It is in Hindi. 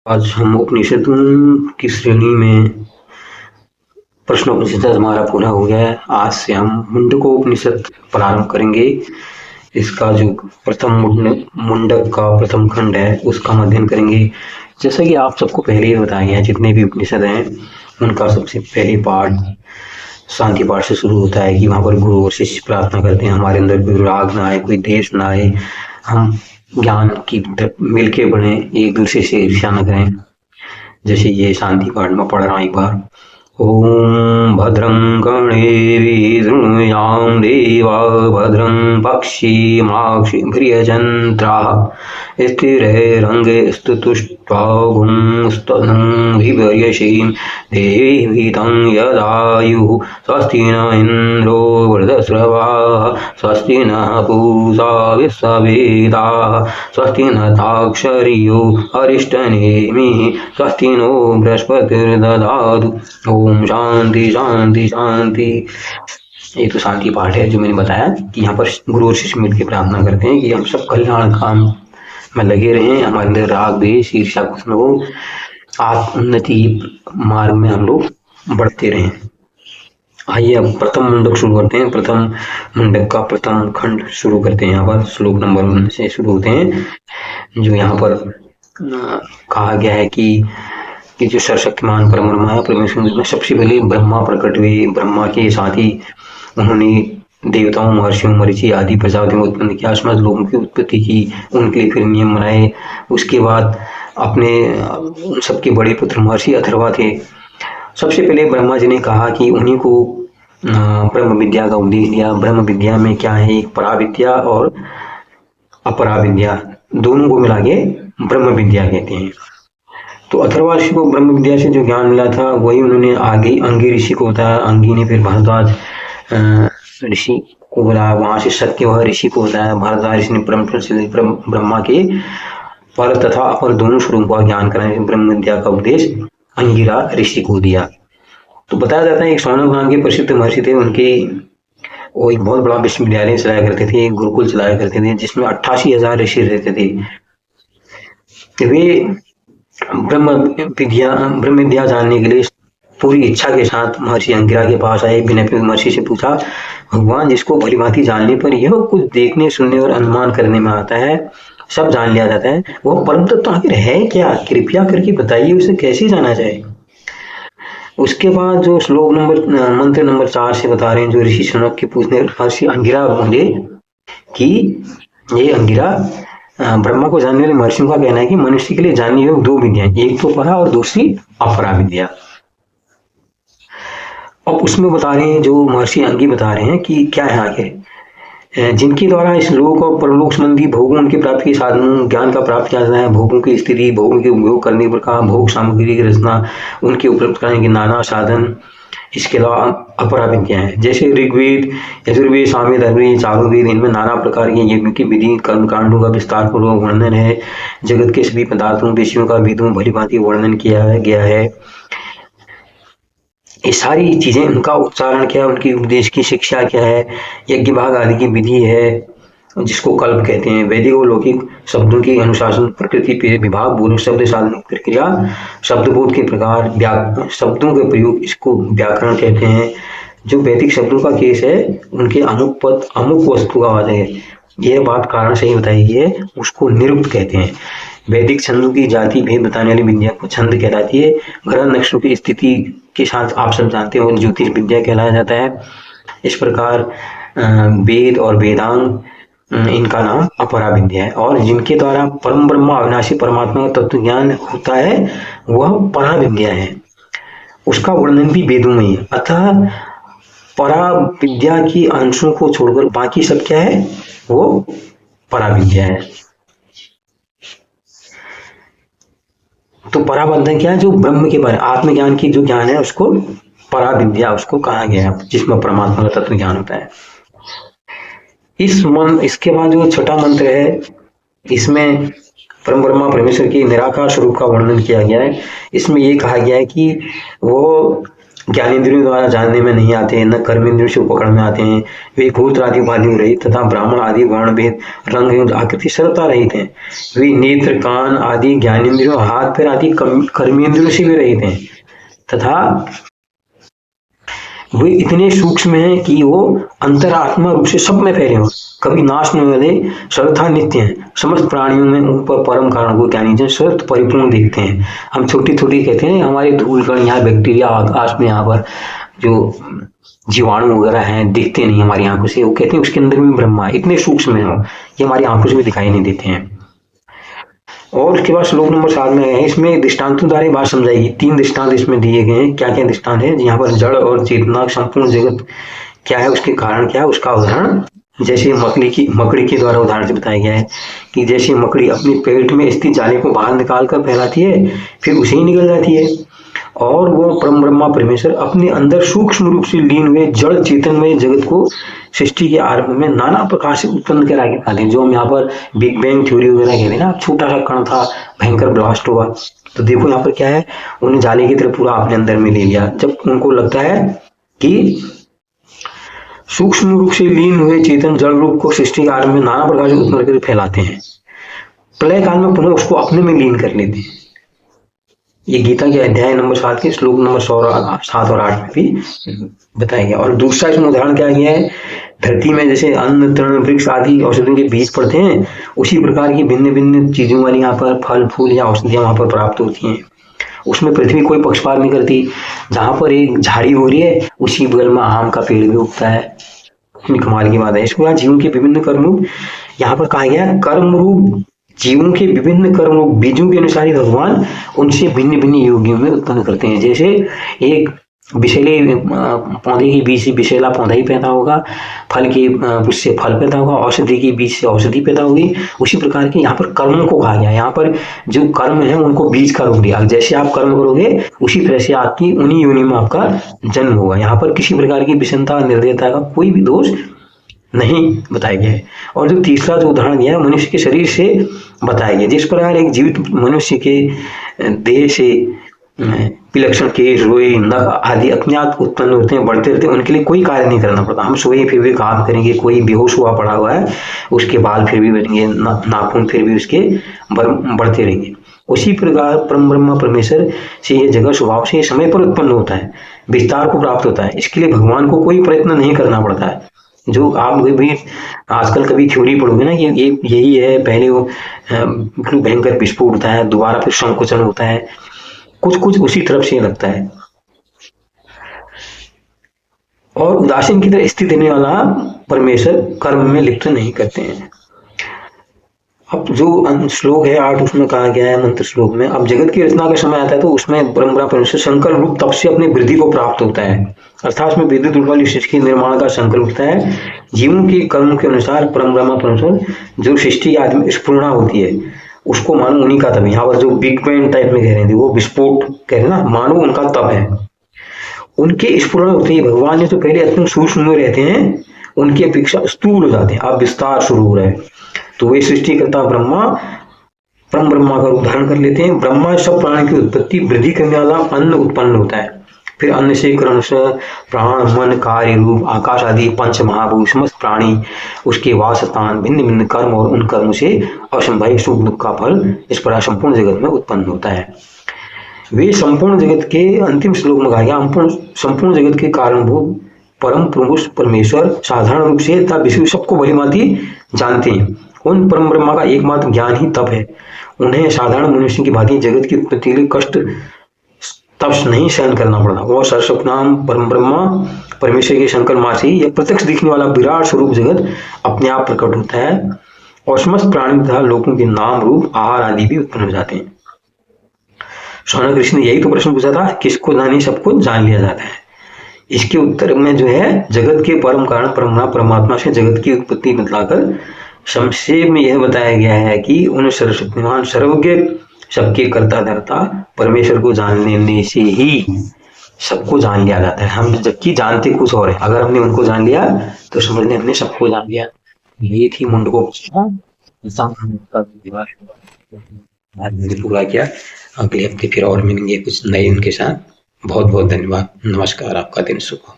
आज हम उपनिषदों की श्रेणी में प्रश्नोपनिषद हमारा पूरा हो गया है। आज से हम मुंडको उपनिषद प्रारंभ करेंगे। इसका जो प्रथम मुंडक का प्रथम खंड है उसका अध्ययन करेंगे। जैसा कि आप सबको पहले ही बताया गया है, जितने भी उपनिषद हैं उनका सबसे पहले पाठ शांति पाठ से शुरू होता है कि वहाँ पर गुरु और शिष्य प्रार्थना करते हैं हमारे अंदर कोई राग ना आए, कोई देश ना आए, हम ज्ञान की तरफ मिलके बढ़े, एक दूसरे से ईर्ष्या न करें। जैसे ये शांति पाठ में पढ़ रहा हूं एक बार। ओम भद्रं कर्णेभिः शृणुयाम देवा भद्रं पश्येमाक्षभिर्यजत्राः स्थिरैरङ्गैस्तुष्ट्वा विपर्यसीं देवीतं यदायुः स्वस्ति न इन्द्रो वृधस्रवाः स्वस्ति नः पूषा विश्ववेदाः स्वस्ति नस्ताक्षर्यो अरिष्टनेमिः स्वस्ति नो बृहस्पतिर्दधातु। ओम शांति शांति शांति। ये तो शांति पाठ है जो मैंने बताया कि यहाँ पर गुरु और शिष्य मिलकर प्रार्थना करते हैं कि हम सब कल्याण काम में लगे रहें, हमारे अंदर राग द्वेष ईर्ष्या कुछ न हो, आत्म उन्नति मार्ग में हम लोग बढ़ते रहें। आइए अब प्रथम मुंडक शुरू करते हैं। प्रथम मुंडक का प्रथम खंड शुरू करते हैं। यहाँ पर श्लोक नंबर 1 से शुरू होते हैं, जो यहाँ पर कहा गया है कि जो सर्वशक्तिमान परब्रह्म है परमेश्वर में सबसे पहले ब्रह्मा प्रकट हुए। ब्रह्मा के साथ ही उन्होंने देवताओं, महर्षियों, मरीचि आदि प्रजातियों को उत्पन्न किया, समस्त लोगों की उत्पत्ति की, उनके लिए फिर नियम बनाए। उसके बाद अपने सबके बड़े पुत्र महर्षि अथर्वा थे। सबसे पहले ब्रह्मा जी ने कहा कि उन्हीं को ब्रह्म विद्या का उपदेश दिया। ब्रह्म विद्या में क्या है, एक पराविद्या और अपराविद्या, दोनों को मिला के ब्रह्म विद्या कहते हैं। तो अथर्वा ऋषि को ब्रह्म विद्या से जो ज्ञान मिला था वही उन्होंने आगे अंगी ऋषि को बताया। अंगी ने फिर भारद्वाज ऋषि को बुलाया, वहां से सत्यवह ऋषि को बताया। भारद्वाज ऋषि ने ब्रह्मा के पर तथा अपर दोनों स्वरूपों का ज्ञान कराने ब्रह्म विद्या का उपदेश अंगिरा ऋषि को दिया। तो बताया जाता है एक सौनक नाम के प्रसिद्ध महर्षि थे, उनके वो एक बहुत बड़ा विश्वविद्यालय चलाया करते थे, एक गुरुकुल चलाया करते थे जिसमें 88,000 ऋषि रहते थे। वे ब्रह्म विद्या जानने के लिए पूरी इच्छा के साथ महर्षि अंगिरा के पास आए। विनय महर्षि से पूछा, भगवान जिसको भली भांति जानने पर यह कुछ देखने, सुनने और अनुमान करने में आता है, सब जान लिया जाता है, वह परम तत्व आखिर है क्या? कृपया करके बताइए, उसे कैसे जाना जाए। उसके बाद जो श्लोक मंत्र नंबर 4 से बता रहे हैं, जो ऋषि सनक के पूछने महर्षि अंगिरा बोले कि ये अंगिरा, ब्रह्मा को जानने वाले महर्षियों का कहना है कि मनुष्य के लिए जाननी योग्य 2 विद्याएं, एक तो परा और दूसरी अपरा विद्या। अब उसमें बता रहे हैं, जो महर्षि अंगी बता रहे हैं कि क्या है आगे, जिनके द्वारा इस लोक और परलोक संबंधी भोगों उनकी प्राप्ति के साधनों ज्ञान का प्राप्त किया जाता है। भोगों की स्थिति, भोगों के उपयोग करने पर कहा, भोग सामग्री की रचना, उनके उपलब्ध कराने के नाना साधन, इसके अलावा अपरा विद्या है। जैसे ऋग्वेद, यजुर्वेद, सामवेद, अथर्ववेद, चारों वेद, इनमें नाना प्रकार के यज्ञ की विधि, कर्म कांडों का विस्तार पूर्वक वर्णन है। जगत के सभी पदार्थों, विषयों का वेदों भली भांति वर्णन किया गया है। ये सारी चीजें, उनका उच्चारण क्या है, उनकी उपदेश की शिक्षा क्या है, यज्ञ भाग आदि की विधि है जिसको कल्प कहते हैं। वैदिक और लौकिक शब्दों की अनुशासन, प्रकृति विभाग, बोध शब्द साधन प्रक्रिया, शब्दबोध के प्रकार, शब्दों के प्रयोग, इसको व्याकरण कहते हैं। जो वैदिक शब्दों का केस है, उनके अमुक पद अमुक वस्तु का वाचक है, यह बात कारण से ही बताई गई है, उसको निरुक्त कहते हैं। वैदिक छंदों की जाति भेद बताने वाली विद्या को छंद कहलाती है। ग्रह नक्षत्रों की स्थिति के साथ आप सब जानते हो ज्योतिष विद्या कहलाया जाता है। इस प्रकार वेद और वेदांग, इनका नाम अपरा विद्या है। और जिनके द्वारा परम ब्रह्म अविनाशी परमात्मा का तत्व ज्ञान होता है वह परा विद्या है। उसका वर्णन भी वेदों में है। अतः परा विद्या की अंशों को छोड़कर बाकी सब क्या है, वो परा विद्या है। तो पराबंधन क्या है, जो ब्रह्म के बारे आत्मज्ञान की जो ज्ञान है उसको परा विद्या उसको कहा गया है, जिसमें परमात्मा का तत्व ज्ञान होता है। इसके बाद जो छठा मंत्र है, इसमें परम ब्रह्मा परमेश्वर के निराकार स्वरूप का वर्णन किया गया है। इसमें ये कहा गया है कि वो ज्ञानेंद्रियों द्वारा जानने में नहीं आते, न कर्मेंद्रियों से पकड़ में आते हैं। वे गोत्र आदि उपाधियों रहित तथा ब्राह्मण आदि वर्ण भेद रंग एवं आकृति सर्वथा रहित हैं। वे नेत्र कान आदि ज्ञानेंद्रियों हाथ पैर आदि कर्मेंद्रियों से भी रहित हैं तथा वे इतने सूक्ष्म हैं कि वो अंतरात्मा रूप से सब में फैले हो, कभी नाश नहीं वाले, सर्वथा नित्य हैं। समस्त प्राणियों में ऊपर परम कारण को ज्ञानी जन सर्व परिपूर्ण देखते हैं। हम छोटी छोटी कहते हैं हमारे धूल कण यहाँ बैक्टीरिया आकाश में यहाँ पर जो जीवाणु वगैरह हैं दिखते नहीं हमारी आंखों से, वो कहते हैं उसके अंदर भी ब्रह्मा है, इतने सूक्ष्म है वो, ये हमारी आंखों से भी दिखाई नहीं देते हैं। और उसके बाद श्लोक नंबर 7 में है, इसमें दृष्टांतों द्वारा बात समझाएगी। 3 दृष्टांत इसमें दिए गए हैं। क्या क्या दृष्टांत है? यहाँ पर जड़ और चेतना संपूर्ण जगत क्या है, उसके कारण क्या है, उसका उदाहरण जैसे मकड़ी के द्वारा उदाहरण से बताया गया है कि जैसे मकड़ी अपने पेट में स्थित जाले को बाहर निकाल कर फैलाती है, फिर उसे ही निकल जाती है, और वो परम ब्रह्मा परमेश्वर अपने अंदर सूक्ष्म रूप से लीन हुए जड़ चेतनमय जगत को सृष्टि के आरंभ में नाना प्रकार से उत्पन्न करा के पाते हैं। जो हम यहाँ पर बिग बैंग थ्योरी वगैरह कहते हैं ना, छोटा सा कण था, भयंकर ब्लास्ट हुआ, तो देखो यहाँ पर क्या है, उन्हें जाले की तरह पूरा अपने अंदर में ले लिया। जब उनको लगता है कि सूक्ष्म रूप से लीन हुए चेतन जड़ रूप को सृष्टि के आरंभ में नाना प्रकार से उत्पन्न करके फैलाते हैं, प्रलय काल में पुनः उसको अपने में लीन कर लेते हैं। ये गीता के अध्याय नंबर 7 के श्लोक नंबर 7 और 8 में भी बताया गया। और दूसरा इसमें उदाहरण क्या गया है, धरती में जैसे अन्न तृण वृक्ष आदि औषधियों के बीज पड़ते हैं, उसी प्रकार की भिन्न भिन्न चीजों वाली यहाँ पर फल फूल या औषधियां वहां पर प्राप्त होती हैं। उसमें पृथ्वी कोई पक्षपात नहीं करती, जहां पर एक झाड़ी हो रही है उसी बगल में आम का पेड़ भी उगता है। इतनी कमाल की बात है। इसको यहाँ जीवों के विभिन्न कर्म रूप यहाँ पर कहा गया, कर्म रूप जीवों के विभिन्न कर्म रूप बीजों के अनुसार ही भगवान उनसे भिन्न भिन्न योगियों में उत्पन्न करते हैं। जैसे एक विषैले पौधे के बीज से विषैला पौधा ही पैदा होगा, फल के उससे फल पैदा होगा, औषधि के बीज से औषधि पैदा होगी, उसी प्रकार के यहाँ पर कर्मों को कहा गया। यहाँ पर जो कर्म है उनको बीज का रूप दिया। जैसे आप कर्म करोगे उसी तरह से आपकी उन्हीं योनि में आपका जन्म होगा। यहाँ पर किसी प्रकार की विषमता निर्दयता का कोई भी दोष नहीं बताया गया है। और जो तीसरा जो उदाहरण दिया है मनुष्य के शरीर से बताया गया, जिस प्रकार एक जीवित मनुष्य के देह से विलक्षण केश रोए नख आदि अपने आप उत्पन्न होते हैं, बढ़ते रहते हैं, उनके लिए कोई कार्य नहीं करना पड़ता। हम सोए फिर भी काम करेंगे, कोई बेहोश हुआ पड़ा हुआ है उसके बाल फिर भी बढ़ेंगे, नाखून फिर भी उसके बढ़ते रहेंगे। उसी प्रकार परम ब्रह्मा परमेश्वर से यह जगह स्वभाव से समय पर उत्पन्न होता है, विस्तार को प्राप्त होता है। इसके लिए भगवान को कोई प्रयत्न नहीं करना पड़ता है। जो आप भी आजकल कभी थ्योरी पढ़ोगे ना कि ये यही है, पहले वो भयंकर विस्फोट होता है, दोबारा फिर संकुचन होता है, कुछ कुछ उसी तरफ से लगता है। और उदासीन की तरह स्थित रहने वाला परमेश्वर कर्म में लिप्त नहीं करते हैं। अब जो श्लोक है 8 उसमें कहा गया है मंत्र श्लोक में, अब जगत की रचना का समय आता है तो उसमें ब्रह्मा परमेश्वर संकल्प रूप तप से अपनी वृद्धि को प्राप्त होता है, अर्थात उसमें विद्युत रूप वाली सृष्टि के निर्माण का संकल्प होता है। जीवों के कर्म के अनुसार परम ब्रह्मा परमेश्वर जो सृष्टि आदि में स्फुरणा होती है उसको मानो उन्हीं का तप। यहाँ पर जो बिग बैंग टाइप में कह रहे थे वो विस्फोट कह रहे ना, मानो उनका तप है। उनके स्फुरण होते ही भगवान ने तो पहले अत्यंत सूक्ष्म में रहते हैं, उनकी अपेक्षा स्थूल हो जाते हैं, अब विस्तार शुरू हो रहा है। तो वे सृष्टिकर्ता ब्रह्मा परम ब्रह्मा का रूप धारण कर लेते हैं। ब्रह्मा सब प्राणी की उत्पत्ति वृद्धि करने वाला अन्न उत्पन्न होता है, फिर अन्न से कर्ण से प्राण मन कार्य रूप आकाश आदि पंच महाभूत समस्त प्राणी उसके वासस्थान भिन्न भिन्न कर्म और उन कर्म से असंभव सुख दुख का फल इस प्रकार संपूर्ण जगत में उत्पन्न होता है। वे संपूर्ण जगत के अंतिम श्लोक में कहा गया, संपूर्ण जगत के कारणभूत परम पुरुष परमेश्वर साधारण रूप से तथा विश्व सबको भलीभांति जानते हैं। उन परम ब्रह्मा का एकमात्र ज्ञान ही तप है। उन्हें साधारण मनुष्य की भांति जगत की उत्पत्ति के लिए कष्ट तप नहीं सहन करना पड़ता। वह सरस्वत नाम परम ब्रह्मा परमेश्वर के शंकर मां से यह प्रत्यक्ष दिखने वाला विराट स्वरूप जगत अपने आप प्रकट होता है और समस्त प्राणी तथा लोगों के नाम रूप आहार आदि भी उत्पन्न हो जाते हैं। सोना कृष्ण ने यही तो प्रश्न पूछा था, किसको जाने सबको जान लिया जाता है। इसके उत्तर में जो है जगत के परम कारण परमात्मा से जगत की उत्पत्ति बतलाकर संक्षेप में यह बताया गया है कि उन सर्वशक्तिमान सर्वज्ञ सबके कर्ता धर्ता परमेश्वर को जानने से ही सबको जान लिया जाता है। हम जबकि जानते कुछ और है, अगर हमने उनको जान लिया तो समझ लें हमने सबको जान लिया। यही थी मुंडको पूरा किया। अगले हफ्ते फिर और मिलेंगे कुछ नए उनके साथ। बहुत बहुत धन्यवाद। नमस्कार, आपका दिन शुभ हो।